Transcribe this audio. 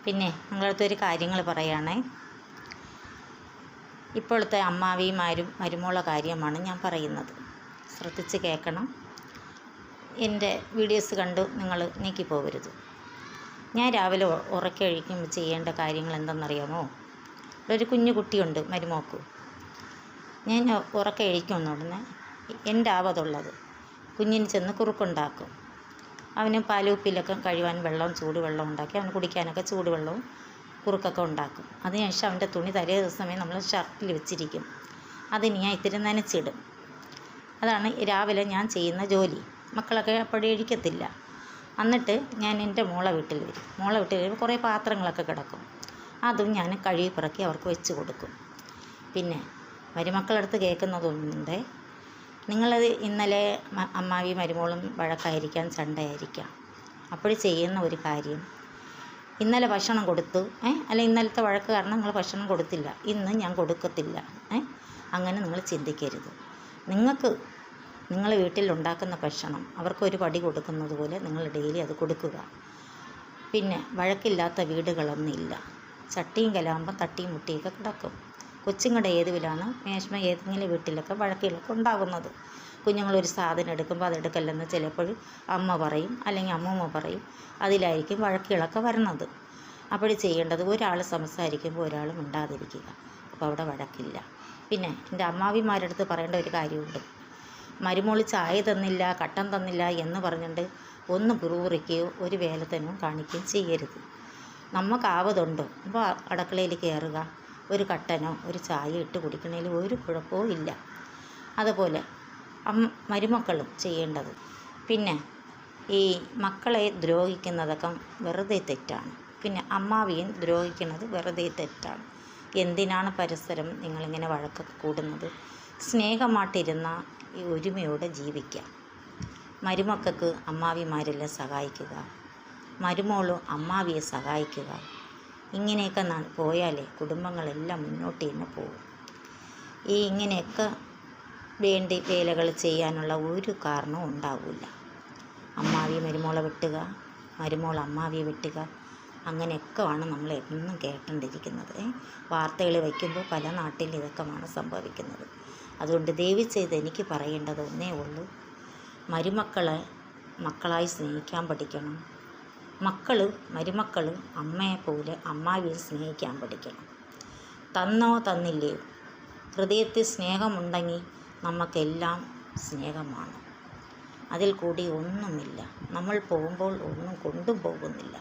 പിന്നെ നിങ്ങളടുത്തൊരു കാര്യങ്ങൾ പറയുകയാണേ. ഇപ്പോഴത്തെ അമ്മാവിമാരും മരുമോള കാര്യമാണ് ഞാൻ പറയുന്നത്. ശ്രദ്ധിച്ച് കേൾക്കണം. എൻ്റെ വീഡിയോസ് കണ്ട് നിങ്ങൾ നീക്കിപ്പോകരുത്. ഞാൻ രാവിലെ ഉറക്കമൊഴിക്കുമ്പോൾ ചെയ്യേണ്ട കാര്യങ്ങൾ എന്തെന്നറിയാമോ? ഒരു കുഞ്ഞു കുട്ടിയുണ്ട് മരുമോക്ക്. ഞാൻ ഉറക്കമൊഴിക്കുന്ന ഉടനെ എൻ്റെ ആവതുള്ളത് കുഞ്ഞിന് ചെന്ന് കുറുക്കുണ്ടാക്കും. അവന് പാലുപ്പിലൊക്കെ കഴിവാൻ ചൂടുവെള്ളം ഉണ്ടാക്കി അവന് കുടിക്കാനൊക്കെ ചൂടുവെള്ളവും കുറുക്കൊക്കെ ഉണ്ടാക്കും. അതിനുശേഷം അവൻ്റെ തുണി തലേ ദിവസമേ നമ്മൾ ഷർട്ടിൽ വെച്ചിരിക്കും. അതിന് ഞാൻ ഇത്തിരി നനച്ചിടും. അതാണ് രാവിലെ ഞാൻ ചെയ്യുന്ന ജോലി. മക്കളൊക്കെ അപ്പോഴേ എഴുതിക്കത്തില്ല. എന്നിട്ട് ഞാൻ എൻ്റെ മോളെ വീട്ടിൽ വരുമ്പോൾ കുറേ പാത്രങ്ങളൊക്കെ കിടക്കും. അതും ഞാൻ കഴുകി പിറക്കി അവർക്ക് വെച്ച് കൊടുക്കും. പിന്നെ മരുമക്കളടുത്ത് കേൾക്കുന്നതൊന്നുണ്ട്. നിങ്ങളത് ഇന്നലെ അമ്മാവി മരുമോളും വഴക്കായിരിക്കാം, ചണ്ടയായിരിക്കാം. അപ്പോൾ ചെയ്യുന്ന ഒരു കാര്യം, ഇന്നലെ ഭക്ഷണം കൊടുത്തു അല്ല ഇന്നലത്തെ വഴക്ക് കാരണം നിങ്ങൾ ഭക്ഷണം കൊടുത്തില്ല, ഇന്ന് ഞാൻ കൊടുക്കത്തില്ല അങ്ങനെ നിങ്ങൾ ചിന്തിക്കരുത്. നിങ്ങൾ വീട്ടിലുണ്ടാക്കുന്ന ഭക്ഷണം അവർക്കൊരു പടി കൊടുക്കുന്നത് പോലെ നിങ്ങൾ ഡെയിലി അത് കൊടുക്കുക. പിന്നെ വഴക്കില്ലാത്ത വീടുകളൊന്നുമില്ല. ചട്ടിയും കലാകുമ്പോൾ തട്ടിയും മുട്ടിയൊക്കെ കിടക്കും. കൊച്ചുങ്ങളുടെ ഏതുവിലാണ് മേഷ്മ ഏതെങ്കിലും വീട്ടിലൊക്കെ വഴക്കുകളൊക്കെ ഉണ്ടാകുന്നത്. കുഞ്ഞുങ്ങളൊരു സാധനം എടുക്കുമ്പോൾ അതെടുക്കല്ലെന്ന് ചിലപ്പോൾ അമ്മ പറയും, അല്ലെങ്കിൽ അമ്മൂമ്മ പറയും. അതിലായിരിക്കും വഴക്കുകളൊക്കെ വരുന്നത്. അപ്പോൾ ചെയ്യേണ്ടത് ഒരാൾ സംസാരിക്കുമ്പോൾ ഒരാൾ മിണ്ടാതിരിക്കുക. അപ്പോൾ അവിടെ വഴക്കില്ല. പിന്നെ എൻ്റെ അമ്മാവിമാരടുത്ത് പറയേണ്ട ഒരു കാര്യമുണ്ട്. മരുമോള് ചായ തന്നില്ല, കട്ടൻ തന്നില്ല എന്ന് പറഞ്ഞുകൊണ്ട് ഒന്ന് പുറകുറിക്കുകയോ ഒരു വേലത്തനവും കാണിക്കുകയും ചെയ്യരുത്. നമുക്കാവതുണ്ടോ അപ്പോൾ അടുക്കളയിൽ കയറുക, ഒരു കട്ടനോ ഒരു ചായ ഇട്ട് കുടിക്കണതിൽ ഒരു കുഴപ്പവും ഇല്ല. അതുപോലെ മരുമക്കളും ചെയ്യേണ്ടത്. പിന്നെ ഈ മക്കളെ ദ്രോഹിക്കുന്നതൊക്കെ വെറുതെ തെറ്റാണ്. പിന്നെ അമ്മാവിയും ദ്രോഹിക്കുന്നത് വെറുതെ തെറ്റാണ്. എന്തിനാണ് പരസ്പരം നിങ്ങളിങ്ങനെ വഴക്കൊക്കെ കൂടുന്നത്? സ്നേഹമായിട്ടിരുന്ന ഈ ഒരുമയോടെ ജീവിക്കുക. മരുമക്കൾക്ക് അമ്മാവിമാരെല്ലാം സഹായിക്കുക, മരുമോളും അമ്മാവിയെ സഹായിക്കുക. ഇങ്ങനെയൊക്കെ പോയാലേ കുടുംബങ്ങളെല്ലാം മുന്നോട്ട് തന്നെ പോകും. ഇങ്ങനെയൊക്കെ വേണ്ടി വേലകൾ ചെയ്യാനുള്ള ഒരു കാരണവും ഉണ്ടാവില്ല. അമ്മാവി മരുമോളെ വെട്ടുക, മരുമോൾ അമ്മാവിയെ വെട്ടുക, അങ്ങനെയൊക്കെ ആണ് നമ്മൾ എന്നും കേട്ടുകൊണ്ടിരിക്കുന്നത്. വാർത്തകൾ വയ്ക്കുമ്പോൾ പല നാട്ടിലും ഇതൊക്കെയാണ് സംഭവിക്കുന്നത്. അതുകൊണ്ട് ദയവ് ചെയ്ത് എനിക്ക് പറയേണ്ടത് ഒന്നേ ഉള്ളൂ. മരുമക്കളെ മക്കളായി സ്നേഹിക്കാൻ പഠിക്കണം. മരുമക്കൾ അമ്മയെപ്പോലെ അമ്മാവിയെ സ്നേഹിക്കാൻ പഠിക്കണം. തന്നോ തന്നില്ലയോ, ഹൃദയത്തിൽ സ്നേഹമുണ്ടെങ്കിൽ നമുക്കെല്ലാം സ്നേഹമാണ്. അതിൽ കൂടി ഒന്നുമില്ല. നമ്മൾ പോകുമ്പോൾ ഒന്നും കൊണ്ടും പോകുന്നില്ല.